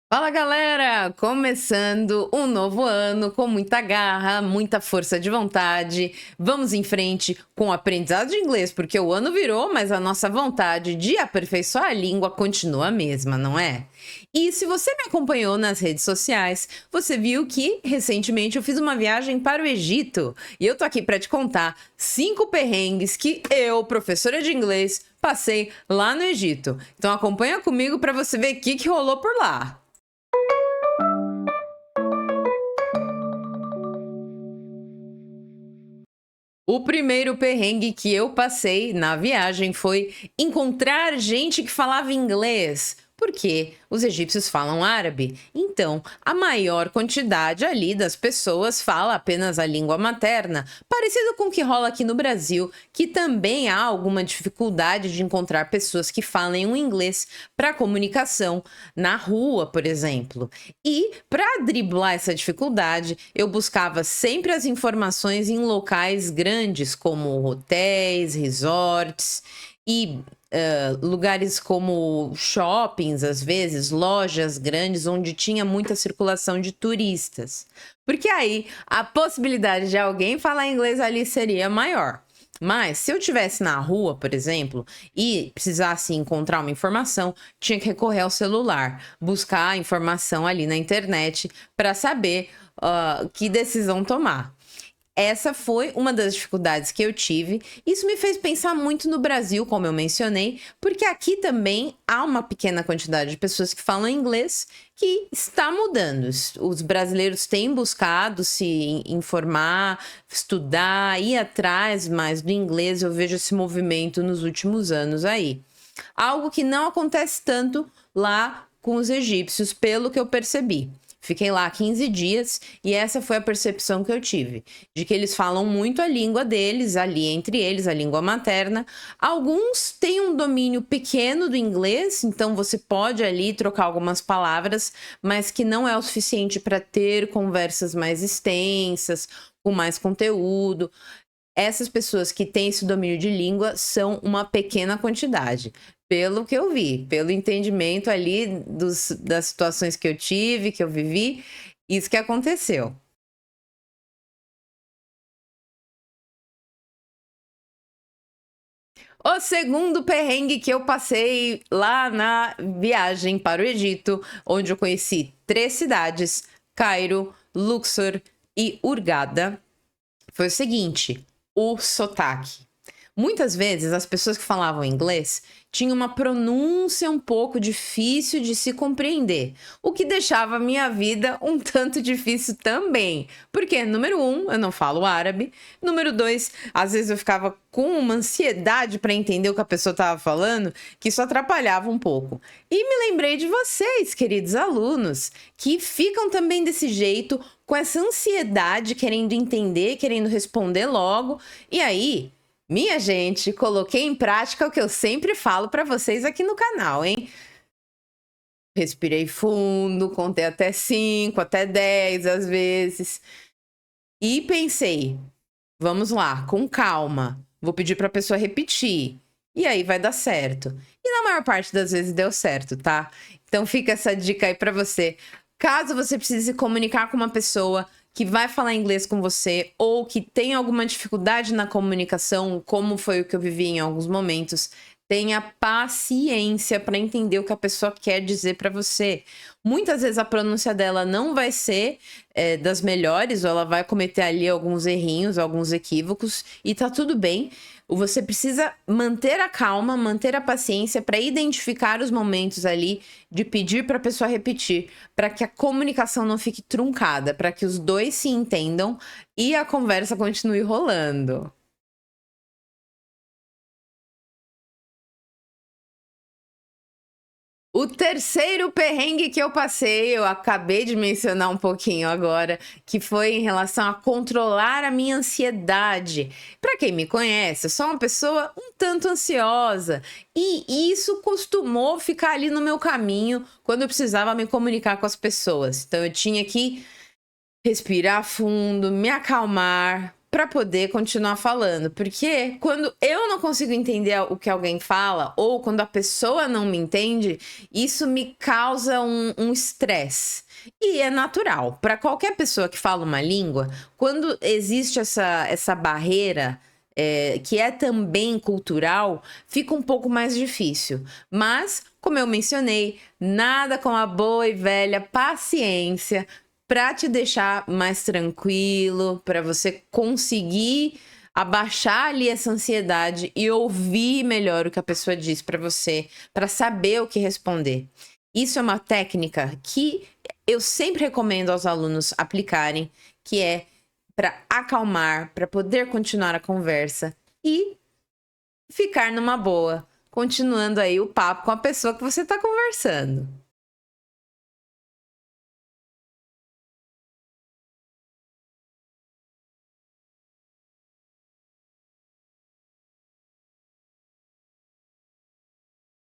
Fala galera! Começando um novo ano com muita garra, muita força de vontade. Vamos em frente com o aprendizado de inglês, porque o ano virou, mas a nossa vontade de aperfeiçoar a língua continua a mesma, não é? E se você me acompanhou nas redes sociais, você viu que recentemente eu fiz uma viagem para o Egito e eu tô aqui para te contar 5 perrengues que eu, professora de inglês, passei lá no Egito. Então acompanha comigo para você ver o que rolou por lá. O primeiro perrengue que eu passei na viagem foi encontrar gente que falava inglês, porque os egípcios falam árabe. Então, a maior quantidade ali das pessoas fala apenas a língua materna, parecido com o que rola aqui no Brasil, que também há alguma dificuldade de encontrar pessoas que falem o inglês para comunicação na rua, por exemplo. E para driblar essa dificuldade, eu buscava sempre as informações em locais grandes, como hotéis, resorts e lugares como shoppings, às vezes, lojas grandes, onde tinha muita circulação de turistas. Porque aí a possibilidade de alguém falar inglês ali seria maior. Mas se eu estivesse na rua, por exemplo, e precisasse encontrar uma informação, tinha que recorrer ao celular, buscar a informação ali na internet para saber que decisão tomar. Essa foi uma das dificuldades que eu tive. Isso me fez pensar muito no Brasil, como eu mencionei, porque aqui também há uma pequena quantidade de pessoas que falam inglês que está mudando. Os brasileiros têm buscado se informar, estudar, ir atrás mais do inglês. Eu vejo esse movimento nos últimos anos aí. Algo que não acontece tanto lá com os egípcios, pelo que eu percebi. Fiquei lá 15 dias e essa foi a percepção que eu tive, de que eles falam muito a língua deles, ali entre eles, a língua materna. Alguns têm um domínio pequeno do inglês, então você pode ali trocar algumas palavras, mas que não é o suficiente para ter conversas mais extensas, com mais conteúdo. Essas pessoas que têm esse domínio de língua são uma pequena quantidade. Pelo que eu vi, pelo entendimento ali das situações que eu tive, que eu vivi, isso que aconteceu. O segundo perrengue que eu passei lá na viagem para o Egito, onde eu conheci 3 cidades, Cairo, Luxor e Hurghada, foi o seguinte: o sotaque. Muitas vezes as pessoas que falavam inglês tinham uma pronúncia um pouco difícil de se compreender, o que deixava a minha vida um tanto difícil também. Porque, número um, eu não falo árabe. Número dois, às vezes eu ficava com uma ansiedade para entender o que a pessoa estava falando, que isso atrapalhava um pouco. E me lembrei de vocês, queridos alunos, que ficam também desse jeito, com essa ansiedade, querendo entender, querendo responder logo. E aí, minha gente, coloquei em prática o que eu sempre falo para vocês aqui no canal, hein? Respirei fundo, contei até 5, até 10 às vezes. E pensei, vamos lá, com calma. Vou pedir para a pessoa repetir. E aí vai dar certo. E na maior parte das vezes deu certo, tá? Então fica essa dica aí para você. Caso você precise se comunicar com uma pessoa que vai falar inglês com você ou que tem alguma dificuldade na comunicação, como foi o que eu vivi em alguns momentos, tenha paciência para entender o que a pessoa quer dizer para você. Muitas vezes a pronúncia dela não vai ser das melhores, ou ela vai cometer ali alguns errinhos, alguns equívocos, e tá tudo bem. Você precisa manter a calma, manter a paciência para identificar os momentos ali de pedir para a pessoa repetir, para que a comunicação não fique truncada, para que os dois se entendam e a conversa continue rolando. O terceiro perrengue que eu passei, eu acabei de mencionar um pouquinho agora, que foi em relação a controlar a minha ansiedade. Para quem me conhece, eu sou uma pessoa um tanto ansiosa e isso costumou ficar ali no meu caminho quando eu precisava me comunicar com as pessoas. Então eu tinha que respirar fundo, me acalmar, para poder continuar falando, porque quando eu não consigo entender o que alguém fala, ou quando a pessoa não me entende, isso me causa um estresse. E é natural, para qualquer pessoa que fala uma língua, quando existe essa barreira, que é também cultural, fica um pouco mais difícil. Mas, como eu mencionei, nada com a boa e velha paciência para te deixar mais tranquilo, para você conseguir abaixar ali essa ansiedade e ouvir melhor o que a pessoa diz para você, para saber o que responder. Isso é uma técnica que eu sempre recomendo aos alunos aplicarem, que é para acalmar, para poder continuar a conversa e ficar numa boa, continuando aí o papo com a pessoa que você está conversando.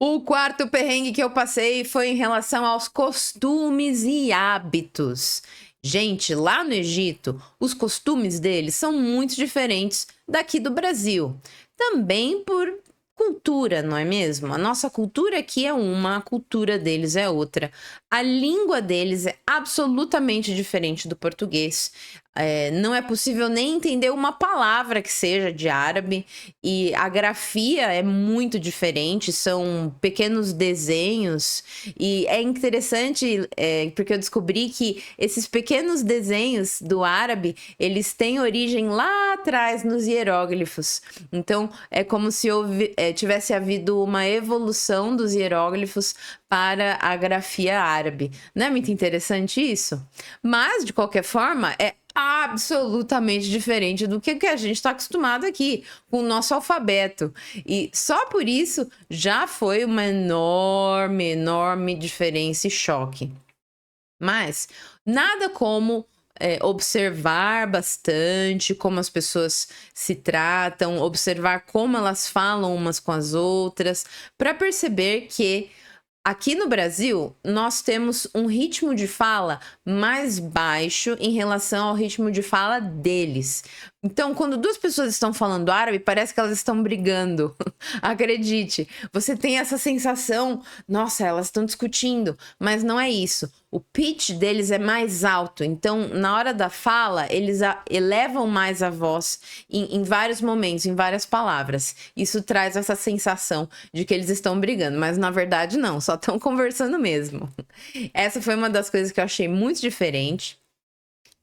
O quarto perrengue que eu passei foi em relação aos costumes e hábitos. Gente, lá no Egito, os costumes deles são muito diferentes daqui do Brasil. Também por cultura, não é mesmo? A nossa cultura aqui é uma, a cultura deles é outra. A língua deles é absolutamente diferente do português. Não é possível nem entender uma palavra que seja de árabe, e a grafia é muito diferente, são pequenos desenhos, e é interessante, porque eu descobri que esses pequenos desenhos do árabe, eles têm origem lá atrás nos hieróglifos. Então, é como se tivesse havido uma evolução dos hieróglifos para a grafia árabe. Não é muito interessante isso? Mas, de qualquer forma, é absolutamente diferente do que a gente está acostumado aqui com o nosso alfabeto. E só por isso já foi uma enorme, enorme diferença e choque. Mas nada como observar bastante como as pessoas se tratam, observar como elas falam umas com as outras, para perceber que aqui no Brasil, nós temos um ritmo de fala mais baixo em relação ao ritmo de fala deles. Então, quando duas pessoas estão falando árabe, parece que elas estão brigando. Acredite, você tem essa sensação, nossa, elas estão discutindo, mas não é isso. O pitch deles é mais alto, então na hora da fala eles elevam mais a voz em vários momentos, em várias palavras. Isso traz essa sensação de que eles estão brigando, mas na verdade não, só estão conversando mesmo. Essa foi uma das coisas que eu achei muito diferente.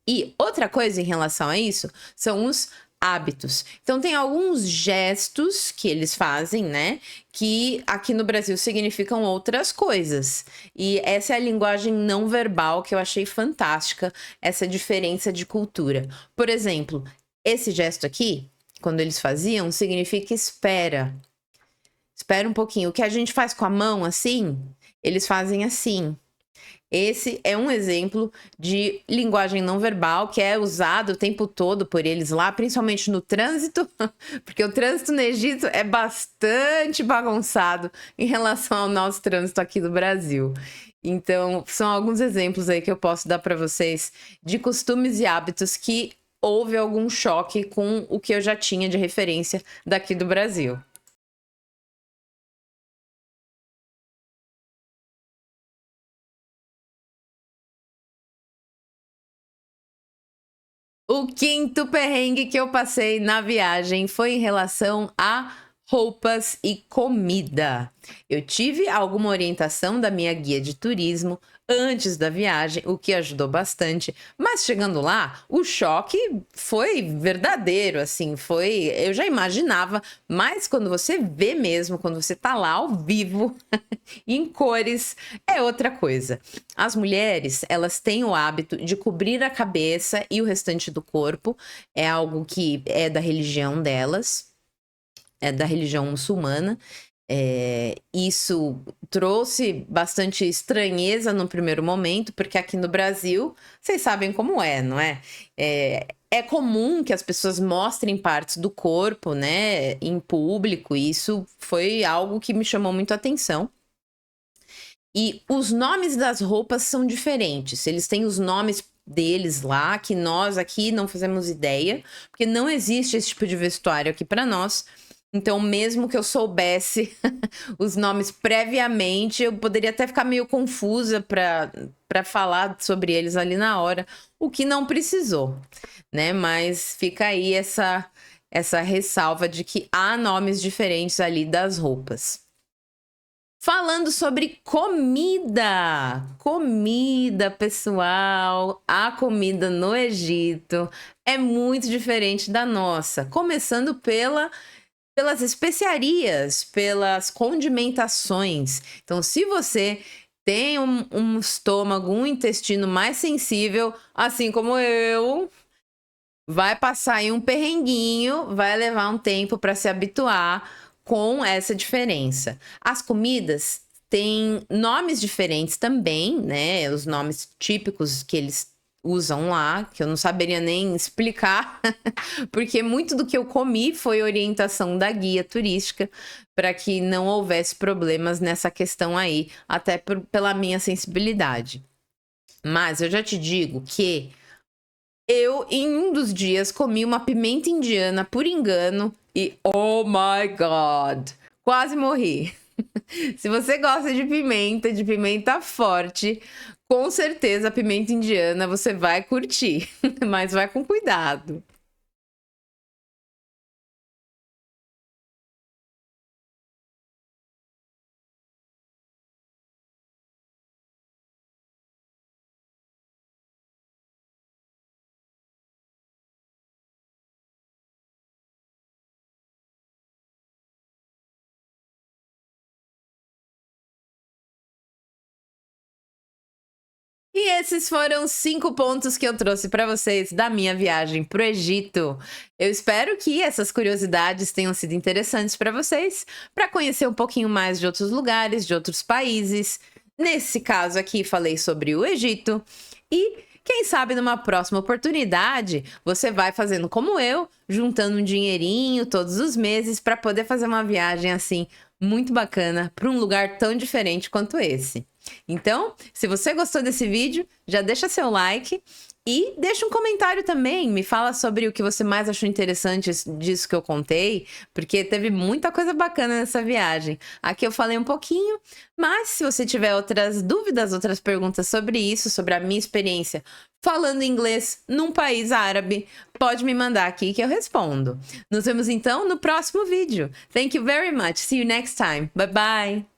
E outra coisa em relação a isso são os hábitos. Então tem alguns gestos que eles fazem, né, que aqui no Brasil significam outras coisas. E essa é a linguagem não verbal que eu achei fantástica, essa diferença de cultura. Por exemplo, esse gesto aqui, quando eles faziam, significa espera. Espera um pouquinho. O que a gente faz com a mão assim, eles fazem assim. Esse é um exemplo de linguagem não verbal que é usado o tempo todo por eles lá, principalmente no trânsito, porque o trânsito no Egito é bastante bagunçado em relação ao nosso trânsito aqui do Brasil. Então, são alguns exemplos aí que eu posso dar para vocês de costumes e hábitos que houve algum choque com o que eu já tinha de referência daqui do Brasil. O quinto perrengue que eu passei na viagem foi em relação a roupas e comida. Eu tive alguma orientação da minha guia de turismo antes da viagem, o que ajudou bastante, mas chegando lá, o choque foi verdadeiro, assim, foi, eu já imaginava, mas quando você vê mesmo, quando você tá lá ao vivo, em cores, é outra coisa. As mulheres, elas têm o hábito de cobrir a cabeça e o restante do corpo, é algo que é da religião delas, é da religião muçulmana. Isso trouxe bastante estranheza no primeiro momento, porque aqui no Brasil, vocês sabem como é, não é? É comum que as pessoas mostrem partes do corpo, né, em público, e isso foi algo que me chamou muito a atenção. E os nomes das roupas são diferentes. Eles têm os nomes deles lá, que nós aqui não fazemos ideia, porque não existe esse tipo de vestuário aqui para nós. Então, mesmo que eu soubesse os nomes previamente, eu poderia até ficar meio confusa para falar sobre eles ali na hora, o que não precisou, né? Mas fica aí essa ressalva de que há nomes diferentes ali das roupas. Falando sobre comida, pessoal, a comida no Egito é muito diferente da nossa, começando pelas especiarias, pelas condimentações. Então, se você tem um estômago, um intestino mais sensível, assim como eu, vai passar aí um perrenguinho, vai levar um tempo para se habituar com essa diferença. As comidas têm nomes diferentes também, né? Os nomes típicos que eles usam lá, que eu não saberia nem explicar, porque muito do que eu comi foi orientação da guia turística para que não houvesse problemas nessa questão aí, até pela minha sensibilidade. Mas eu já te digo que eu, em um dos dias, comi uma pimenta indiana por engano e, oh my God, quase morri. Se você gosta de pimenta forte, com certeza a pimenta indiana você vai curtir, mas vai com cuidado. E esses foram os 5 pontos que eu trouxe para vocês da minha viagem para o Egito. Eu espero que essas curiosidades tenham sido interessantes para vocês, para conhecer um pouquinho mais de outros lugares, de outros países. Nesse caso aqui, falei sobre o Egito. E quem sabe numa próxima oportunidade você vai fazendo como eu, juntando um dinheirinho todos os meses para poder fazer uma viagem assim muito bacana para um lugar tão diferente quanto esse. Então, se você gostou desse vídeo, já deixa seu like e deixa um comentário também. Me fala sobre o que você mais achou interessante disso que eu contei, porque teve muita coisa bacana nessa viagem. Aqui eu falei um pouquinho, mas se você tiver outras dúvidas, outras perguntas sobre isso, sobre a minha experiência falando inglês num país árabe, pode me mandar aqui que eu respondo. Nos vemos então no próximo vídeo. Thank you very much. See you next time. Bye bye.